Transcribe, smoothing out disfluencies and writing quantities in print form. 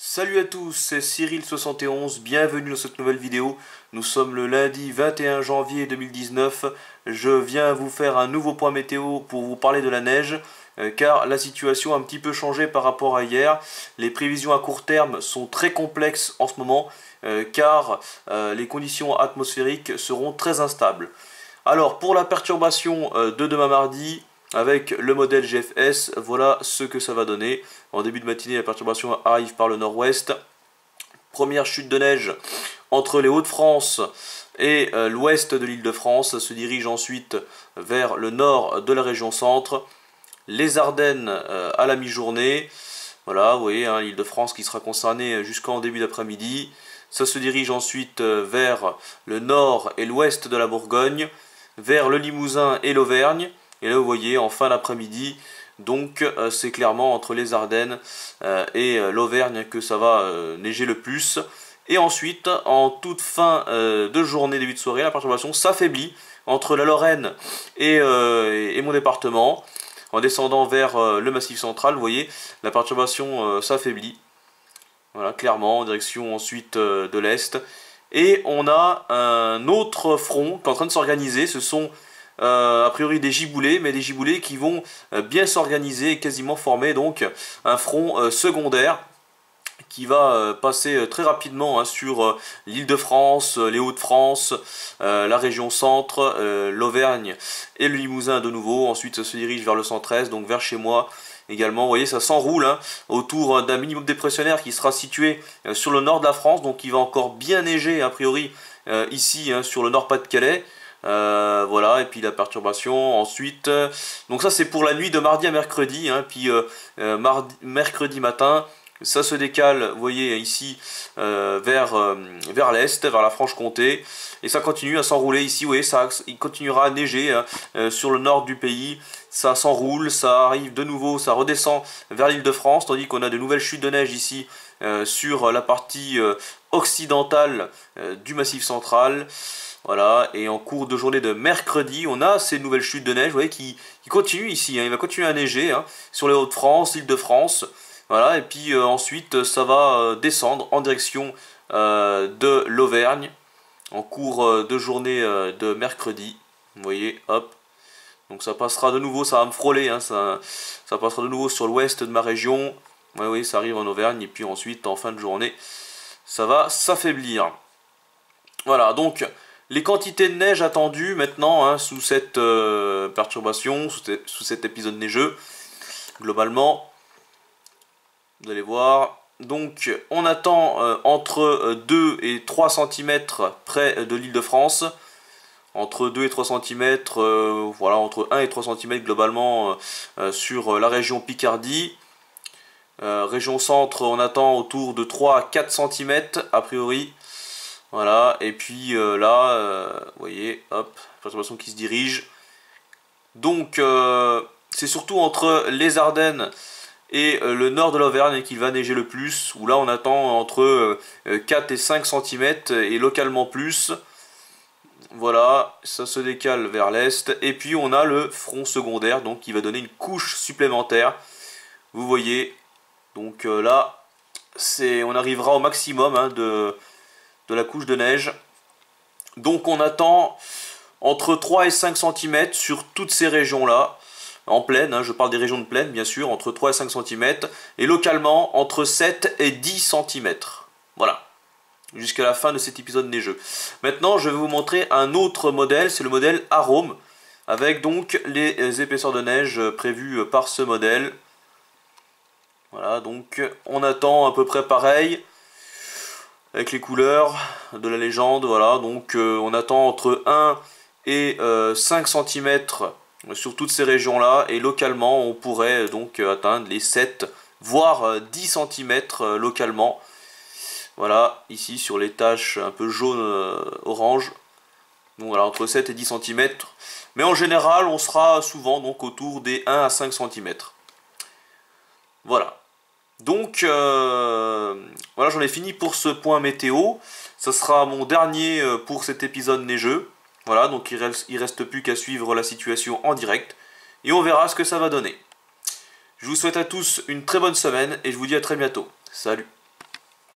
Salut à tous, c'est Cyril71, bienvenue dans cette nouvelle vidéo. Nous sommes le lundi 21 janvier 2019. Je viens vous faire un nouveau point météo pour vous parler de la neige, car la situation a un petit peu changé par rapport à hier. Les prévisions à court terme sont très complexes en ce moment, car les conditions atmosphériques seront très instables. Alors pour la perturbation de demain mardi, avec le modèle GFS, voilà ce que ça va donner. En début de matinée, la perturbation arrive par le nord-ouest. Première chute de neige entre les Hauts-de-France et l'ouest de l'Île-de-France. Ça se dirige ensuite vers le nord de la région centre. Les Ardennes à la mi-journée. Voilà, vous voyez, hein, l'Île-de-France qui sera concernée jusqu'en début d'après-midi. Ça se dirige ensuite vers le nord et l'ouest de la Bourgogne, vers le Limousin et l'Auvergne. Et là vous voyez en fin d'après-midi, donc c'est clairement entre les Ardennes et l'Auvergne que ça va neiger le plus. Et ensuite, en toute fin de journée, début de soirée, la perturbation s'affaiblit entre la Lorraine et mon département. En descendant vers le Massif central, vous voyez, la perturbation s'affaiblit. Voilà, clairement, en direction ensuite de l'Est. Et on a un autre front qui est en train de s'organiser. Ce sont a priori des giboulées, mais des giboulées qui vont bien s'organiser et quasiment former donc un front secondaire qui va passer très rapidement hein, sur l'Île-de-France, les Hauts-de-France, la région centre, l'Auvergne et le Limousin de nouveau. Ensuite ça se dirige vers le centre-est, donc vers chez moi également. Vous voyez, ça s'enroule hein, autour d'un minimum dépressionnaire qui sera situé sur le nord de la France, donc il va encore bien neiger a priori ici hein, sur le Nord-Pas-de-Calais. Voilà, et puis la perturbation ensuite, donc ça c'est pour la nuit de mardi à mercredi, hein, puis mercredi matin, ça se décale, vous voyez ici, vers l'est, vers la Franche-Comté, et ça continue à s'enrouler ici, vous voyez, il continuera à neiger hein, sur le nord du pays, ça s'enroule, ça arrive de nouveau, ça redescend vers l'Île-de-France, tandis qu'on a de nouvelles chutes de neige ici, sur la partie occidentale du Massif central. Voilà, et en cours de journée de mercredi, on a ces nouvelles chutes de neige, vous voyez, qui continuent ici, hein, il va continuer à neiger hein, sur les Hauts-de-France, l'Île-de-France, voilà, et puis ensuite ça va descendre en direction de l'Auvergne, en cours de journée de mercredi, vous voyez, hop, donc ça passera de nouveau, ça va me frôler, hein, ça passera de nouveau sur l'ouest de ma région, ouais, oui, ça arrive en Auvergne, et puis ensuite, en fin de journée, ça va s'affaiblir. Voilà, donc les quantités de neige attendues maintenant hein, sous cette perturbation, sous cet épisode neigeux, globalement, vous allez voir, donc on attend entre 2 et 3 cm près de l'Île-de-France, entre 2 et 3 cm, voilà, entre 1 et 3 cm globalement sur la région Picardie. Région centre, on attend autour de 3 à 4 cm a priori. Voilà, et puis là, vous voyez, hop, perturbation qui se dirige. Donc, c'est surtout entre les Ardennes et le nord de l'Auvergne qu'il va neiger le plus, où là on attend entre 4 et 5 cm et localement plus. Voilà, ça se décale vers l'est. Et puis on a le front secondaire, donc qui va donner une couche supplémentaire. Vous voyez, donc là, on arrivera au maximum hein, de la couche de neige. Donc on attend entre 3 et 5 cm sur toutes ces régions-là, en plaine, hein, je parle des régions de plaine bien sûr, entre 3 et 5 cm, et localement entre 7 et 10 cm. Voilà, jusqu'à la fin de cet épisode neigeux. Maintenant je vais vous montrer un autre modèle, c'est le modèle Arome, avec donc les épaisseurs de neige prévues par ce modèle. Voilà, donc on attend à peu près pareil, avec les couleurs de la légende, voilà, donc on attend entre 1 et 5 cm sur toutes ces régions-là, et localement on pourrait donc atteindre les 7 voire 10 cm localement. Voilà, ici sur les taches un peu jaune-orange, donc voilà, entre 7 et 10 cm, mais en général on sera souvent donc autour des 1 à 5 cm. Voilà. Donc voilà, j'en ai fini pour ce point météo. Ça sera mon dernier pour cet épisode neigeux. Voilà, donc il reste plus qu'à suivre la situation en direct. Et on verra ce que ça va donner. Je vous souhaite à tous une très bonne semaine et je vous dis à très bientôt. Salut!